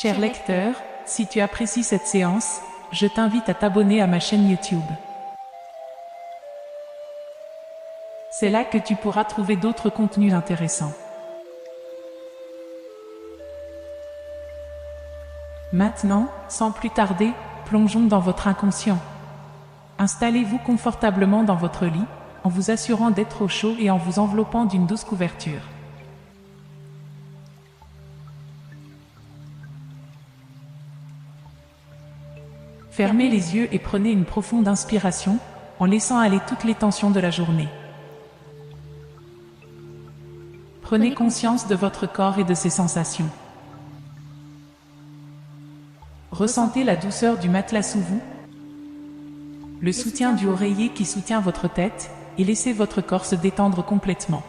Cher lecteur, si tu apprécies cette séance, je t'invite à t'abonner à ma chaîne YouTube. C'est là que tu pourras trouver d'autres contenus intéressants. Maintenant, sans plus tarder, plongeons dans votre inconscient. Installez-vous confortablement dans votre lit, en vous assurant d'être au chaud et en vous enveloppant d'une douce couverture. Fermez les yeux et prenez une profonde inspiration, en laissant aller toutes les tensions de la journée. Prenez conscience de votre corps et de ses sensations. Ressentez la douceur du matelas sous vous, le soutien du oreiller qui soutient votre tête, et laissez votre corps se détendre complètement.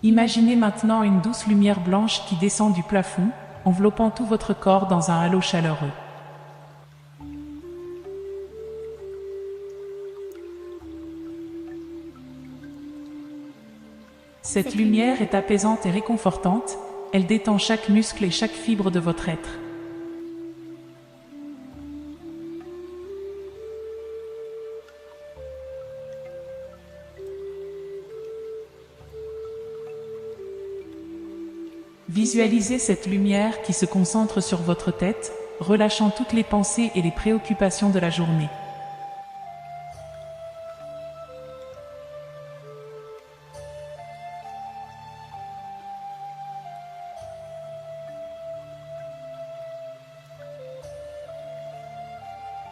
Imaginez maintenant une douce lumière blanche qui descend du plafond, enveloppant tout votre corps dans un halo chaleureux. Cette lumière est apaisante et réconfortante, elle détend chaque muscle et chaque fibre de votre être. Visualisez cette lumière qui se concentre sur votre tête, relâchant toutes les pensées et les préoccupations de la journée.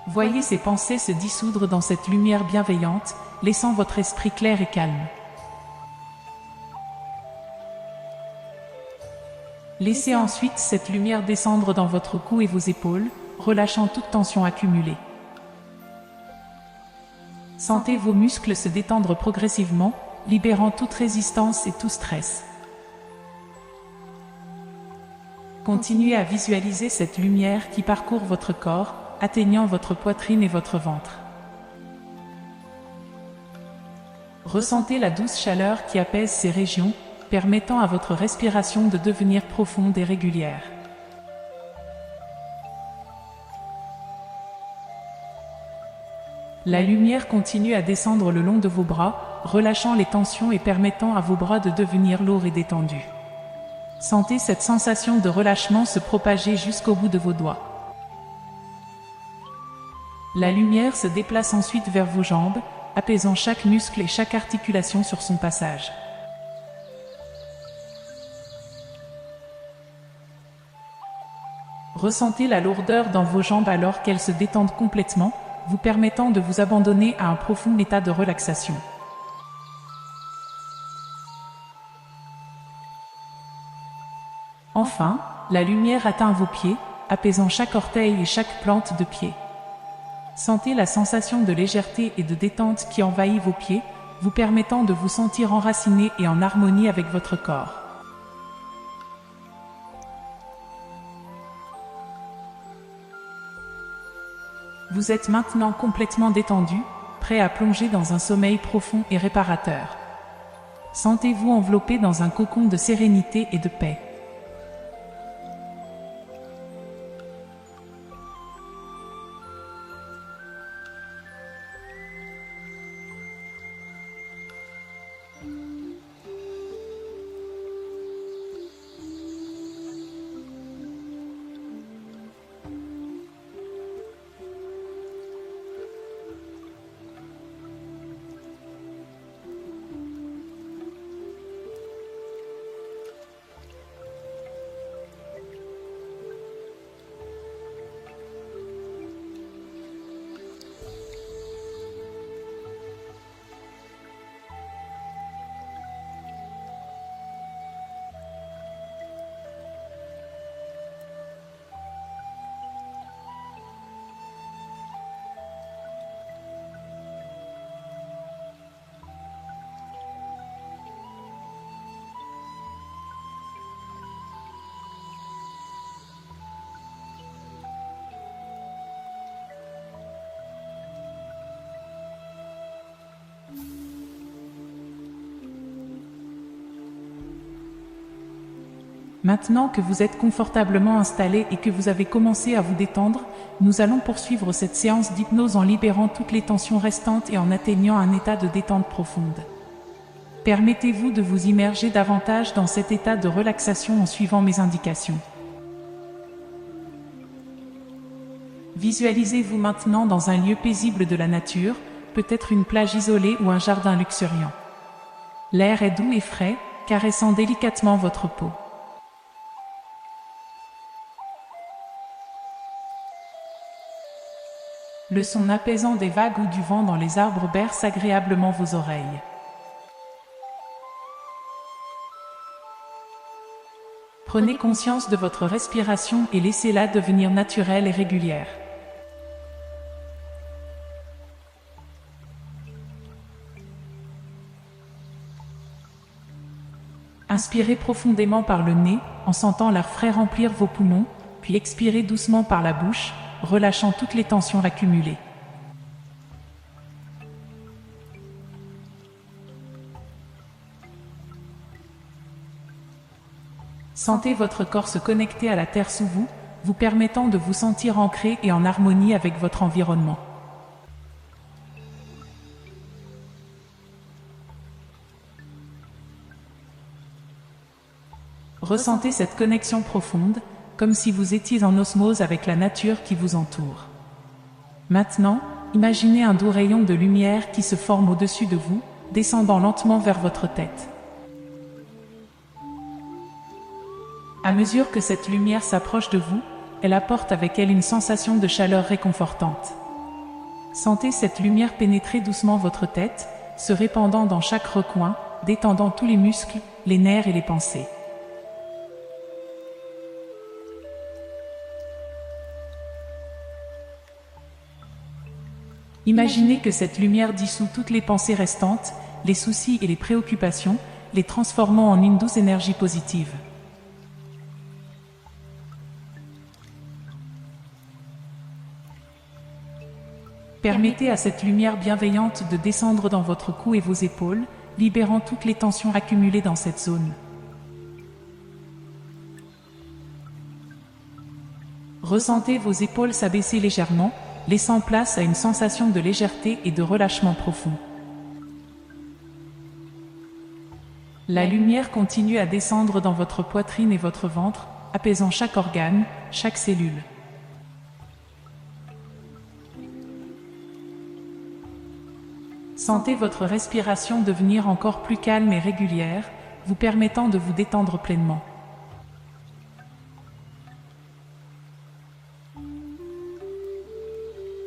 Voyez ces pensées se dissoudre dans cette lumière bienveillante, laissant votre esprit clair et calme. Laissez ensuite cette lumière descendre dans votre cou et vos épaules, relâchant toute tension accumulée. Sentez vos muscles se détendre progressivement, libérant toute résistance et tout stress. Continuez à visualiser cette lumière qui parcourt votre corps, atteignant votre poitrine et votre ventre. Ressentez la douce chaleur qui apaise ces régions, permettant à votre respiration de devenir profonde et régulière. La lumière continue à descendre le long de vos bras, relâchant les tensions et permettant à vos bras de devenir lourds et détendus. Sentez cette sensation de relâchement se propager jusqu'au bout de vos doigts. La lumière se déplace ensuite vers vos jambes, apaisant chaque muscle et chaque articulation sur son passage. Ressentez la lourdeur dans vos jambes alors qu'elles se détendent complètement, vous permettant de vous abandonner à un profond état de relaxation. Enfin, la lumière atteint vos pieds, apaisant chaque orteil et chaque plante de pied. Sentez la sensation de légèreté et de détente qui envahit vos pieds, vous permettant de vous sentir enraciné et en harmonie avec votre corps. Vous êtes maintenant complètement détendu, prêt à plonger dans un sommeil profond et réparateur. Sentez-vous enveloppé dans un cocon de sérénité et de paix. Maintenant que vous êtes confortablement installé et que vous avez commencé à vous détendre, nous allons poursuivre cette séance d'hypnose en libérant toutes les tensions restantes et en atteignant un état de détente profonde. Permettez-vous de vous immerger davantage dans cet état de relaxation en suivant mes indications. Visualisez-vous maintenant dans un lieu paisible de la nature, peut-être une plage isolée ou un jardin luxuriant. L'air est doux et frais, caressant délicatement votre peau. Le son apaisant des vagues ou du vent dans les arbres berce agréablement vos oreilles. Prenez conscience de votre respiration et laissez-la devenir naturelle et régulière. Inspirez profondément par le nez, en sentant l'air frais remplir vos poumons, puis expirez doucement par la bouche, relâchant toutes les tensions accumulées. Sentez votre corps se connecter à la terre sous vous, vous permettant de vous sentir ancré et en harmonie avec votre environnement. Ressentez cette connexion profonde, comme si vous étiez en osmose avec la nature qui vous entoure. Maintenant, imaginez un doux rayon de lumière qui se forme au-dessus de vous, descendant lentement vers votre tête. À mesure que cette lumière s'approche de vous, elle apporte avec elle une sensation de chaleur réconfortante. Sentez cette lumière pénétrer doucement votre tête, se répandant dans chaque recoin, détendant tous les muscles, les nerfs et les pensées. Imaginez que cette lumière dissout toutes les pensées restantes, les soucis et les préoccupations, les transformant en une douce énergie positive. Permettez à cette lumière bienveillante de descendre dans votre cou et vos épaules, libérant toutes les tensions accumulées dans cette zone. Ressentez vos épaules s'abaisser légèrement, laissant place à une sensation de légèreté et de relâchement profond. La lumière continue à descendre dans votre poitrine et votre ventre, apaisant chaque organe, chaque cellule. Sentez votre respiration devenir encore plus calme et régulière, vous permettant de vous détendre pleinement.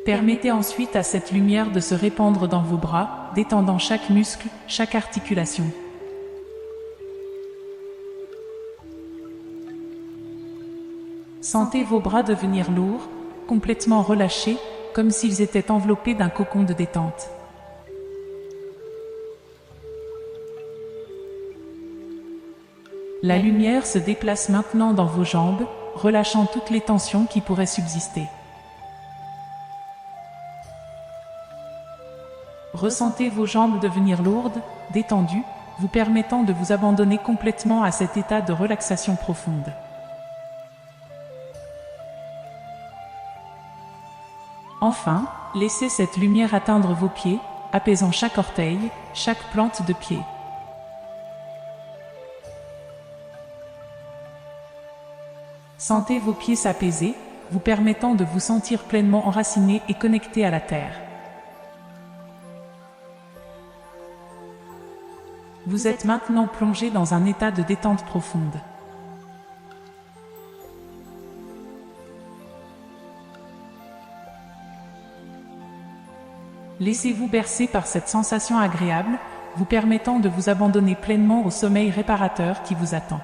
Permettez ensuite à cette lumière de se répandre dans vos bras, détendant chaque muscle, chaque articulation. Sentez vos bras devenir lourds, complètement relâchés, comme s'ils étaient enveloppés d'un cocon de détente. La lumière se déplace maintenant dans vos jambes, relâchant toutes les tensions qui pourraient subsister. Ressentez vos jambes devenir lourdes, détendues, vous permettant de vous abandonner complètement à cet état de relaxation profonde. Enfin, laissez cette lumière atteindre vos pieds, apaisant chaque orteil, chaque plante de pied. Sentez vos pieds s'apaiser, vous permettant de vous sentir pleinement enraciné et connecté à la terre. Vous êtes maintenant plongé dans un état de détente profonde. Laissez-vous bercer par cette sensation agréable, vous permettant de vous abandonner pleinement au sommeil réparateur qui vous attend.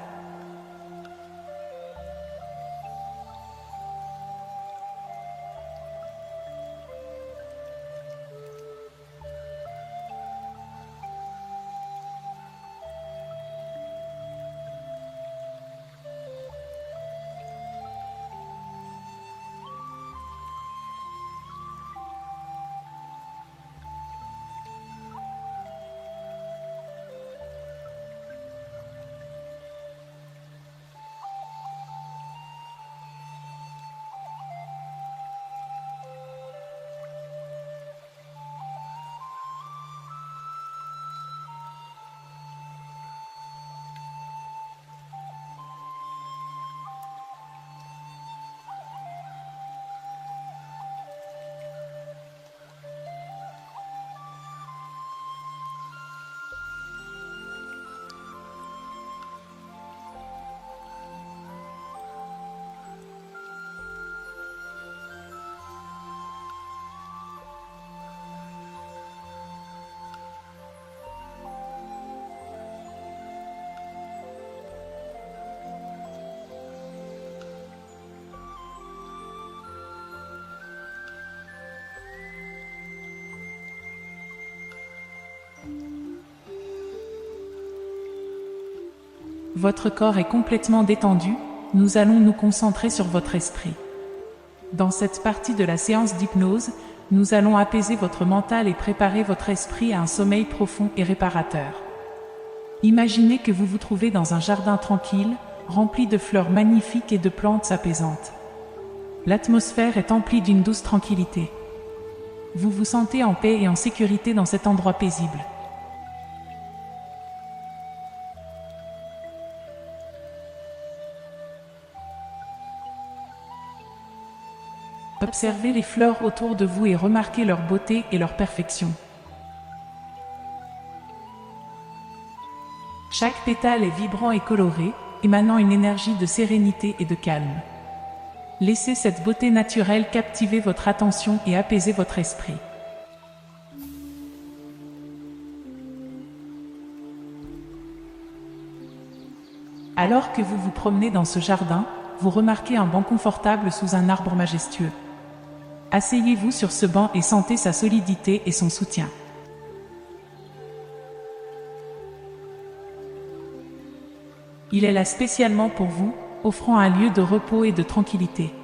Votre corps est complètement détendu, nous allons nous concentrer sur votre esprit. Dans cette partie de la séance d'hypnose, nous allons apaiser votre mental et préparer votre esprit à un sommeil profond et réparateur. Imaginez que vous vous trouvez dans un jardin tranquille, rempli de fleurs magnifiques et de plantes apaisantes. L'atmosphère est emplie d'une douce tranquillité. Vous vous sentez en paix et en sécurité dans cet endroit paisible. Observez les fleurs autour de vous et remarquez leur beauté et leur perfection. Chaque pétale est vibrant et coloré, émanant une énergie de sérénité et de calme. Laissez cette beauté naturelle captiver votre attention et apaiser votre esprit. Alors que vous vous promenez dans ce jardin, vous remarquez un banc confortable sous un arbre majestueux. Asseyez-vous sur ce banc et sentez sa solidité et son soutien. Il est là spécialement pour vous, offrant un lieu de repos et de tranquillité.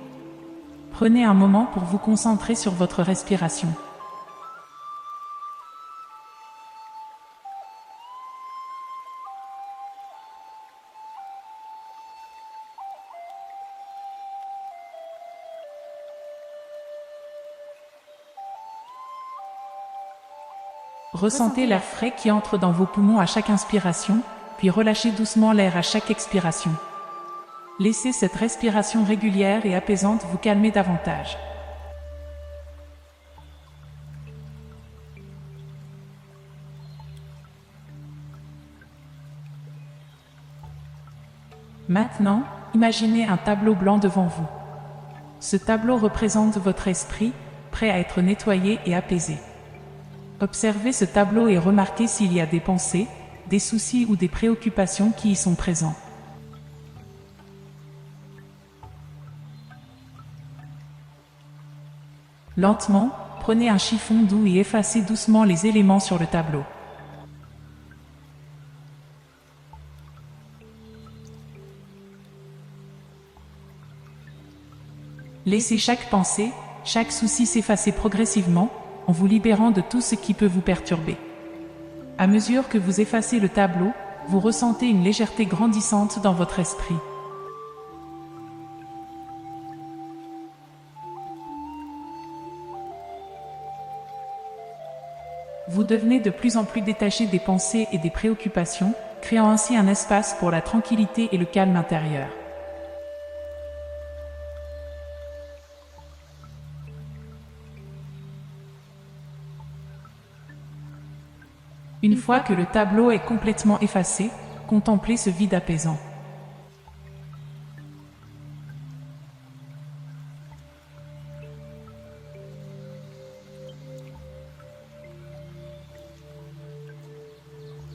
Prenez un moment pour vous concentrer sur votre respiration. Ressentez l'air frais qui entre dans vos poumons à chaque inspiration, puis relâchez doucement l'air à chaque expiration. Laissez cette respiration régulière et apaisante vous calmer davantage. Maintenant, imaginez un tableau blanc devant vous. Ce tableau représente votre esprit, prêt à être nettoyé et apaisé. Observez ce tableau et remarquez s'il y a des pensées, des soucis ou des préoccupations qui y sont présents. Lentement, prenez un chiffon doux et effacez doucement les éléments sur le tableau. Laissez chaque pensée, chaque souci s'effacer progressivement, en vous libérant de tout ce qui peut vous perturber. À mesure que vous effacez le tableau, vous ressentez une légèreté grandissante dans votre esprit. Vous devenez de plus en plus détaché des pensées et des préoccupations, créant ainsi un espace pour la tranquillité et le calme intérieur. Une fois que le tableau est complètement effacé, contemplez ce vide apaisant.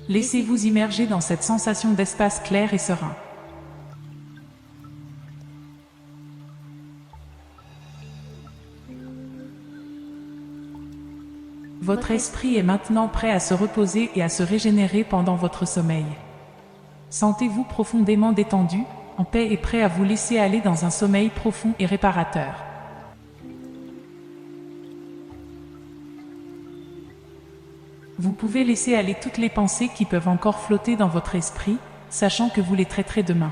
Laissez-vous immerger dans cette sensation d'espace clair et serein. Votre esprit est maintenant prêt à se reposer et à se régénérer pendant votre sommeil. Sentez-vous profondément détendu, en paix et prêt à vous laisser aller dans un sommeil profond et réparateur. Vous pouvez laisser aller toutes les pensées qui peuvent encore flotter dans votre esprit, sachant que vous les traiterez demain.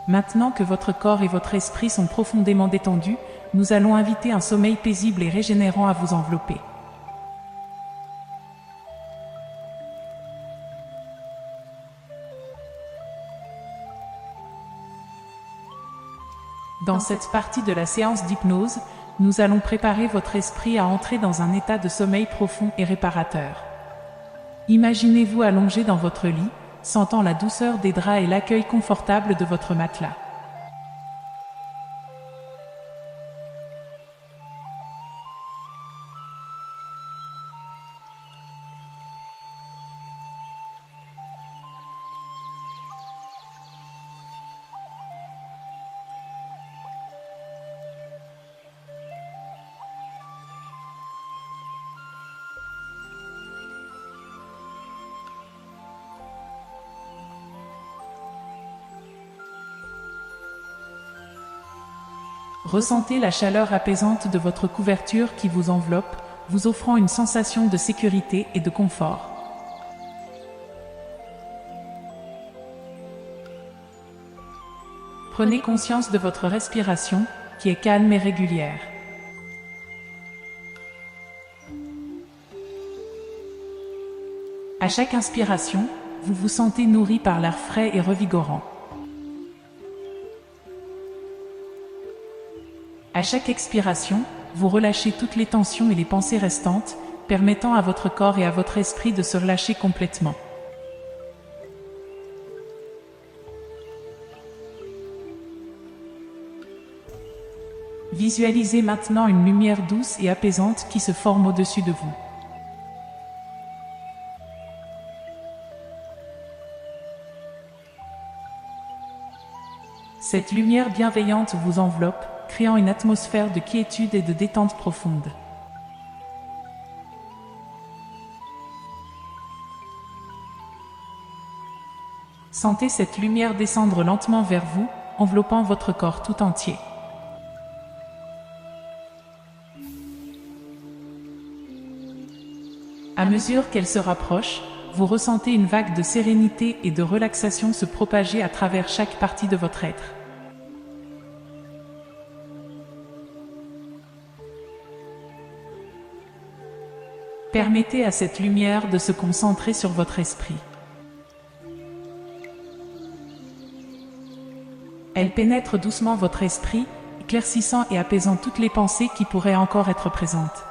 Maintenant que votre corps et votre esprit sont profondément détendus, nous allons inviter un sommeil paisible et régénérant à vous envelopper. Dans cette partie de la séance d'hypnose, nous allons préparer votre esprit à entrer dans un état de sommeil profond et réparateur. Imaginez-vous allongé dans votre lit, sentant la douceur des draps et l'accueil confortable de votre matelas. Ressentez la chaleur apaisante de votre couverture qui vous enveloppe, vous offrant une sensation de sécurité et de confort. Prenez conscience de votre respiration, qui est calme et régulière. À chaque inspiration, vous vous sentez nourri par l'air frais et revigorant. À chaque expiration, vous relâchez toutes les tensions et les pensées restantes, permettant à votre corps et à votre esprit de se relâcher complètement. Visualisez maintenant une lumière douce et apaisante qui se forme au-dessus de vous. Cette lumière bienveillante vous enveloppe, créant une atmosphère de quiétude et de détente profonde. Sentez cette lumière descendre lentement vers vous, enveloppant votre corps tout entier. À mesure qu'elle se rapproche, vous ressentez une vague de sérénité et de relaxation se propager à travers chaque partie de votre être. Permettez à cette lumière de se concentrer sur votre esprit. Elle pénètre doucement votre esprit, éclaircissant et apaisant toutes les pensées qui pourraient encore être présentes.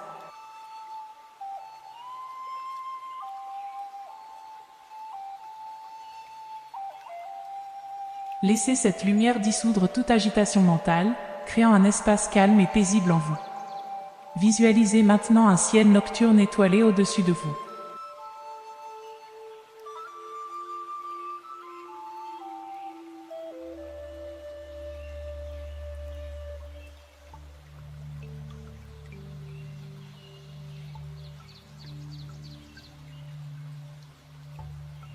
Laissez cette lumière dissoudre toute agitation mentale, créant un espace calme et paisible en vous. Visualisez maintenant un ciel nocturne étoilé au-dessus de vous.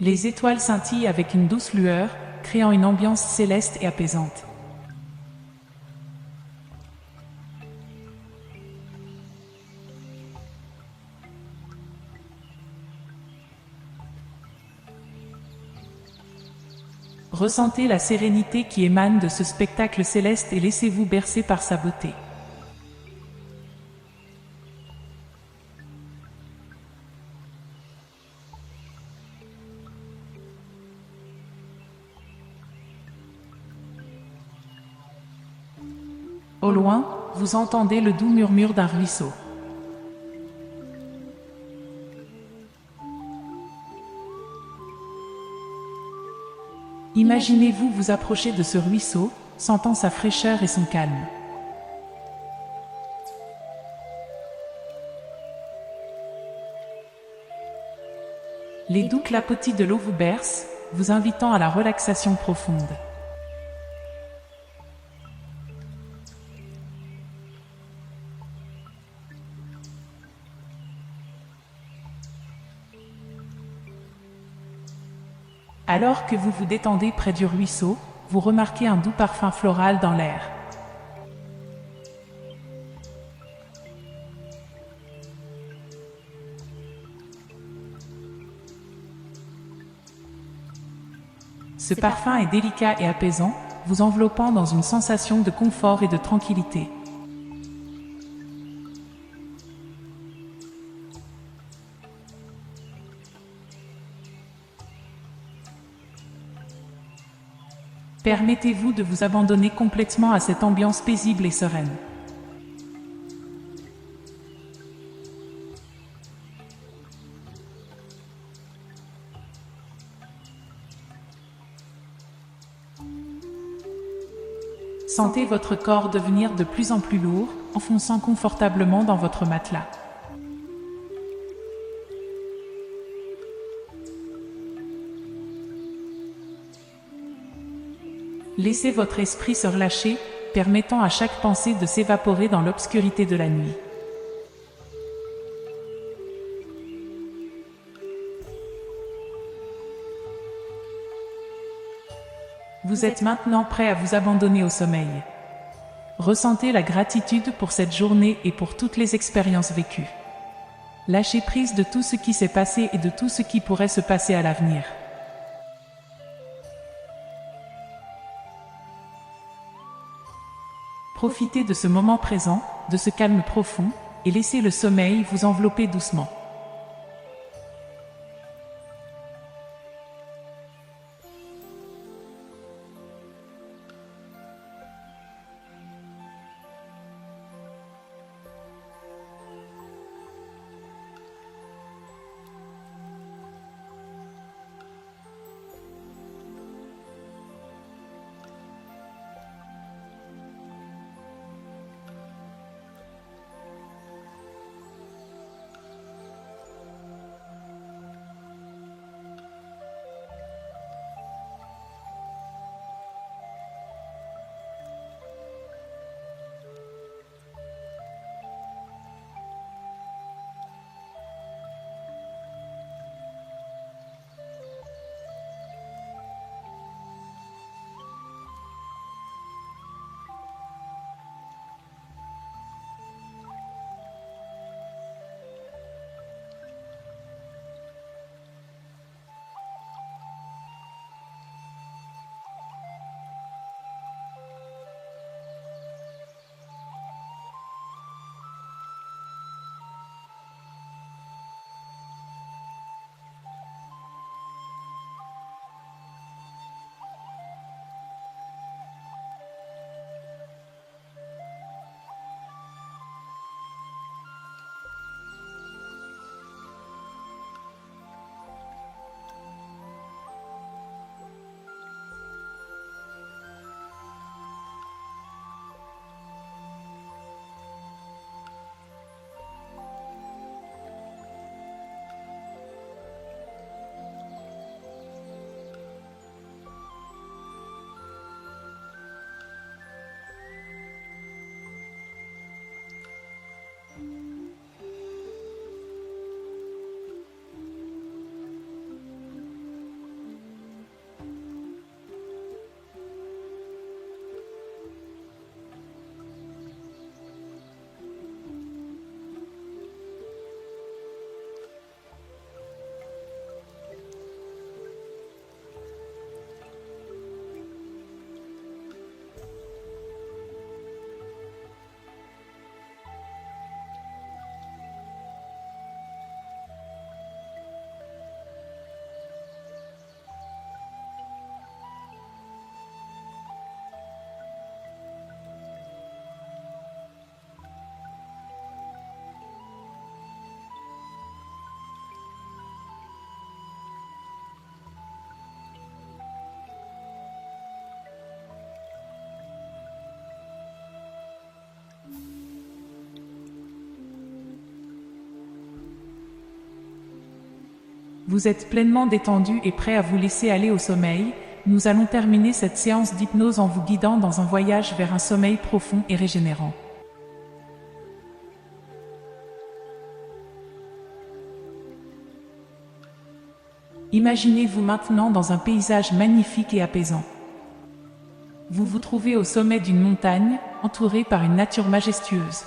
Les étoiles scintillent avec une douce lueur, créant une ambiance céleste et apaisante. Ressentez la sérénité qui émane de ce spectacle céleste et laissez-vous bercer par sa beauté. Au loin, vous entendez le doux murmure d'un ruisseau. Imaginez-vous vous approcher de ce ruisseau, sentant sa fraîcheur et son calme. Les doux clapotis de l'eau vous bercent, vous invitant à la relaxation profonde. Alors que vous vous détendez près du ruisseau, vous remarquez un doux parfum floral dans l'air. Ce parfum est délicat et apaisant, vous enveloppant dans une sensation de confort et de tranquillité. Permettez-vous de vous abandonner complètement à cette ambiance paisible et sereine. Sentez votre corps devenir de plus en plus lourd, enfonçant confortablement dans votre matelas. Laissez votre esprit se relâcher, permettant à chaque pensée de s'évaporer dans l'obscurité de la nuit. Vous êtes maintenant prêt à vous abandonner au sommeil. Ressentez la gratitude pour cette journée et pour toutes les expériences vécues. Lâchez prise de tout ce qui s'est passé et de tout ce qui pourrait se passer à l'avenir. Profitez de ce moment présent, de ce calme profond, et laissez le sommeil vous envelopper doucement. Vous êtes pleinement détendu et prêt à vous laisser aller au sommeil. Nous allons terminer cette séance d'hypnose en vous guidant dans un voyage vers un sommeil profond et régénérant. Imaginez-vous maintenant dans un paysage magnifique et apaisant. Vous vous trouvez au sommet d'une montagne, entouré par une nature majestueuse.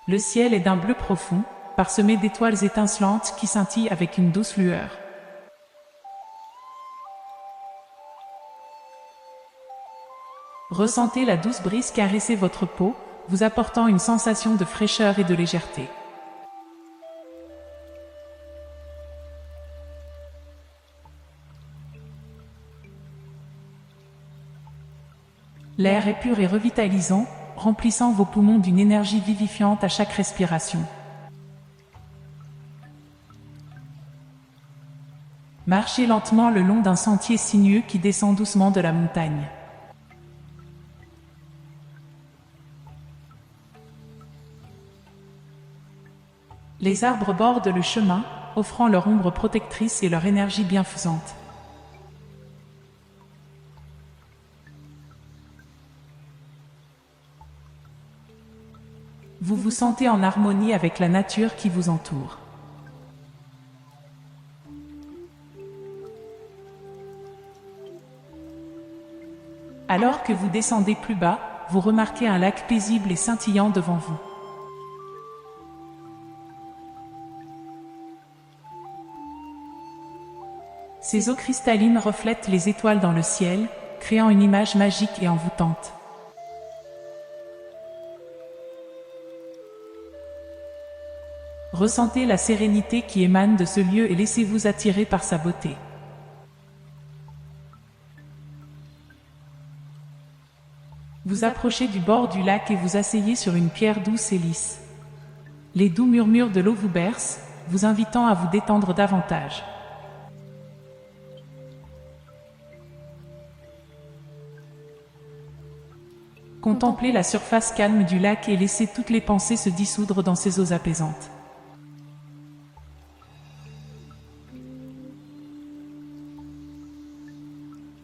Le ciel est d'un bleu profond, parsemé d'étoiles étincelantes qui scintillent avec une douce lueur. Ressentez la douce brise caresser votre peau, vous apportant une sensation de fraîcheur et de légèreté. L'air est pur et revitalisant, remplissant vos poumons d'une énergie vivifiante à chaque respiration. Marchez lentement le long d'un sentier sinueux qui descend doucement de la montagne. Les arbres bordent le chemin, offrant leur ombre protectrice et leur énergie bienfaisante. Vous vous sentez en harmonie avec la nature qui vous entoure. Alors que vous descendez plus bas, vous remarquez un lac paisible et scintillant devant vous. Ces eaux cristallines reflètent les étoiles dans le ciel, créant une image magique et envoûtante. Ressentez la sérénité qui émane de ce lieu et laissez-vous attirer par sa beauté. Vous approchez du bord du lac et vous asseyez sur une pierre douce et lisse. Les doux murmures de l'eau vous bercent, vous invitant à vous détendre davantage. Contemplez la surface calme du lac et laissez toutes les pensées se dissoudre dans ces eaux apaisantes.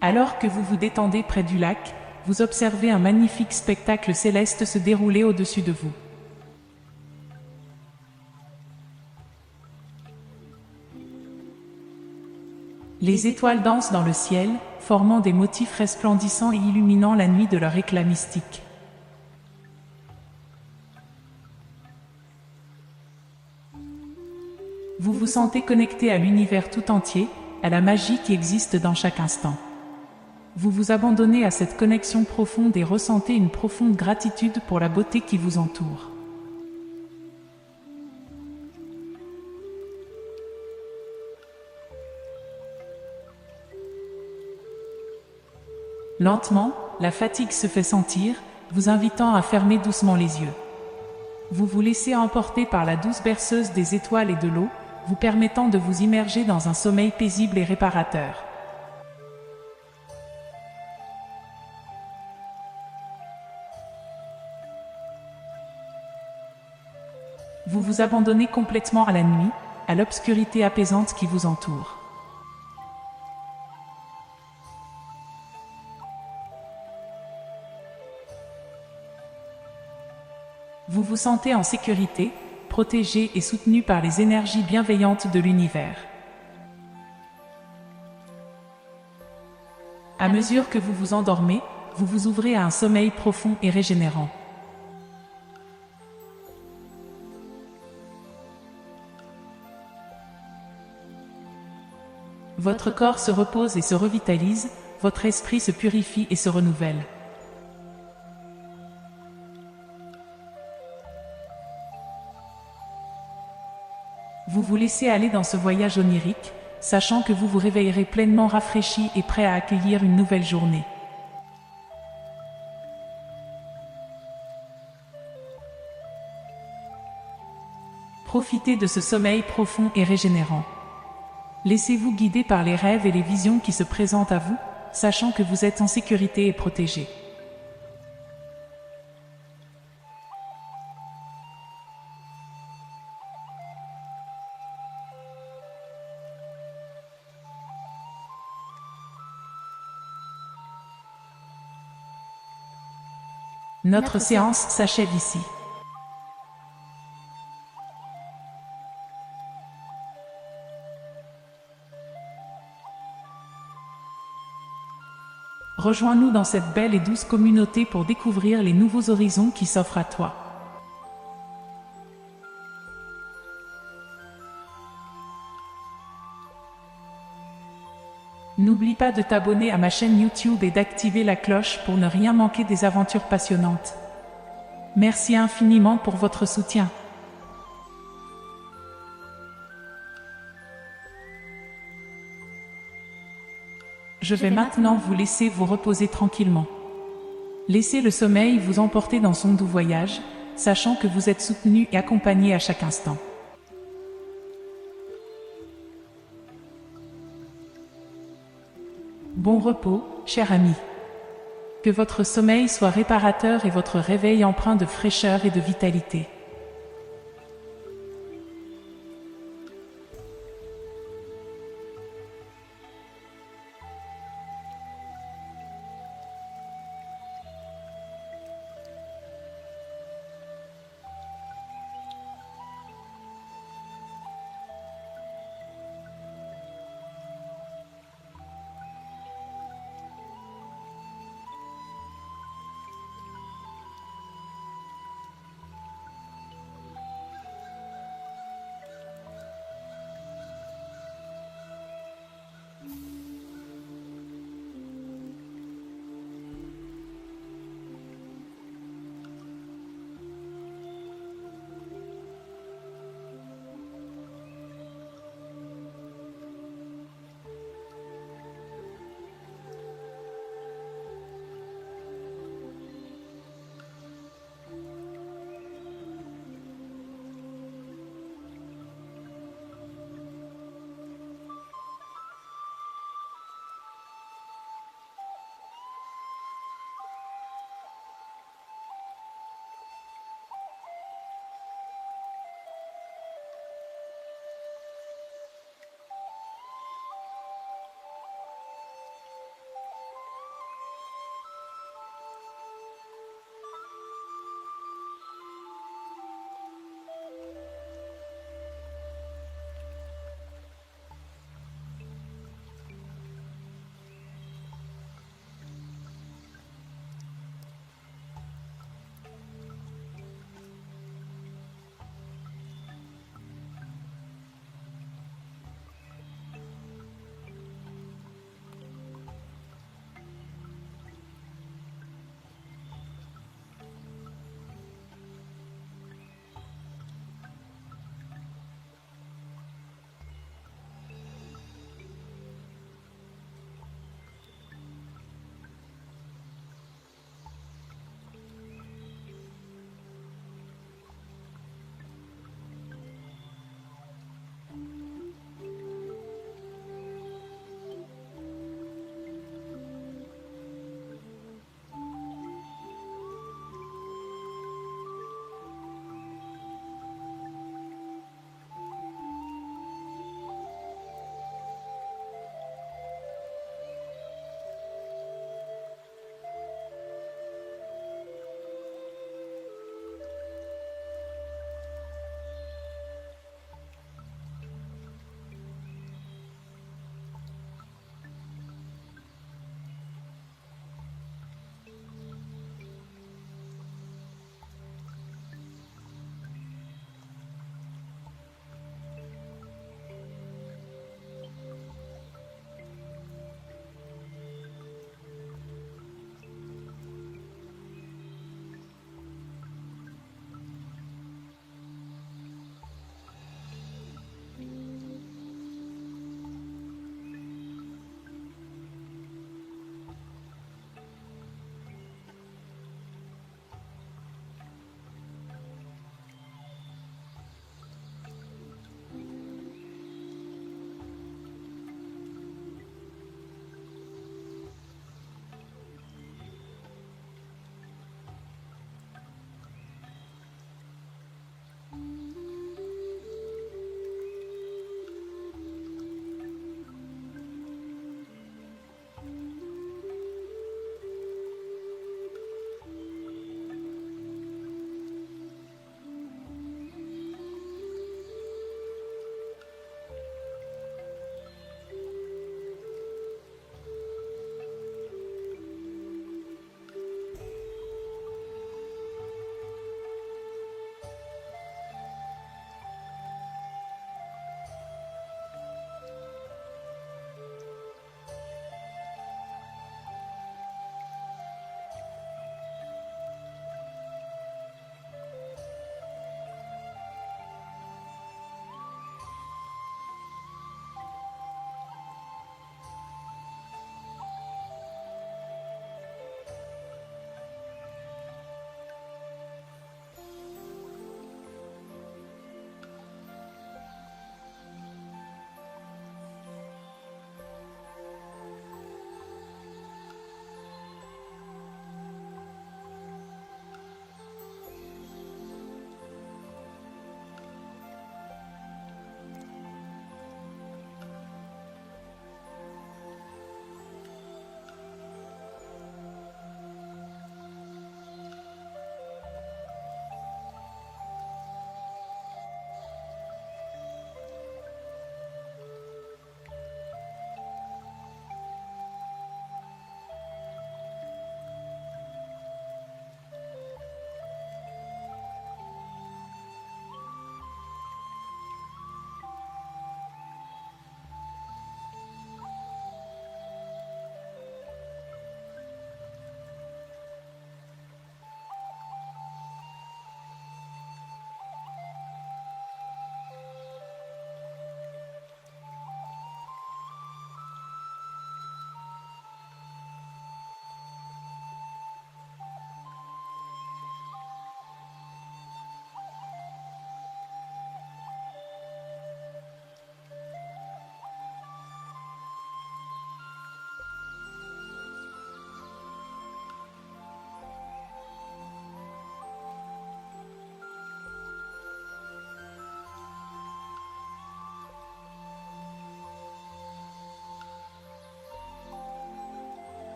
Alors que vous vous détendez près du lac, vous observez un magnifique spectacle céleste se dérouler au-dessus de vous. Les étoiles dansent dans le ciel, formant des motifs resplendissants et illuminant la nuit de leur éclat mystique. Vous vous sentez connecté à l'univers tout entier, à la magie qui existe dans chaque instant. Vous vous abandonnez à cette connexion profonde et ressentez une profonde gratitude pour la beauté qui vous entoure. Lentement, la fatigue se fait sentir, vous invitant à fermer doucement les yeux. Vous vous laissez emporter par la douce berceuse des étoiles et de l'eau, vous permettant de vous immerger dans un sommeil paisible et réparateur. Vous vous abandonnez complètement à la nuit, à l'obscurité apaisante qui vous entoure. Vous vous sentez en sécurité, protégé et soutenu par les énergies bienveillantes de l'univers. À mesure que vous vous endormez, vous vous ouvrez à un sommeil profond et régénérant. Votre corps se repose et se revitalise, votre esprit se purifie et se renouvelle. Vous vous laissez aller dans ce voyage onirique, sachant que vous vous réveillerez pleinement rafraîchi et prêt à accueillir une nouvelle journée. Profitez de ce sommeil profond et régénérant. Laissez-vous guider par les rêves et les visions qui se présentent à vous, sachant que vous êtes en sécurité et protégé. Notre séance s'achève ici. Rejoins-nous dans cette belle et douce communauté pour découvrir les nouveaux horizons qui s'offrent à toi. N'oublie pas de t'abonner à ma chaîne YouTube et d'activer la cloche pour ne rien manquer des aventures passionnantes. Merci infiniment pour votre soutien. Je vais maintenant vous laisser vous reposer tranquillement. Laissez le sommeil vous emporter dans son doux voyage, sachant que vous êtes soutenu et accompagné à chaque instant. Bon repos, cher ami. Que votre sommeil soit réparateur et votre réveil empreint de fraîcheur et de vitalité.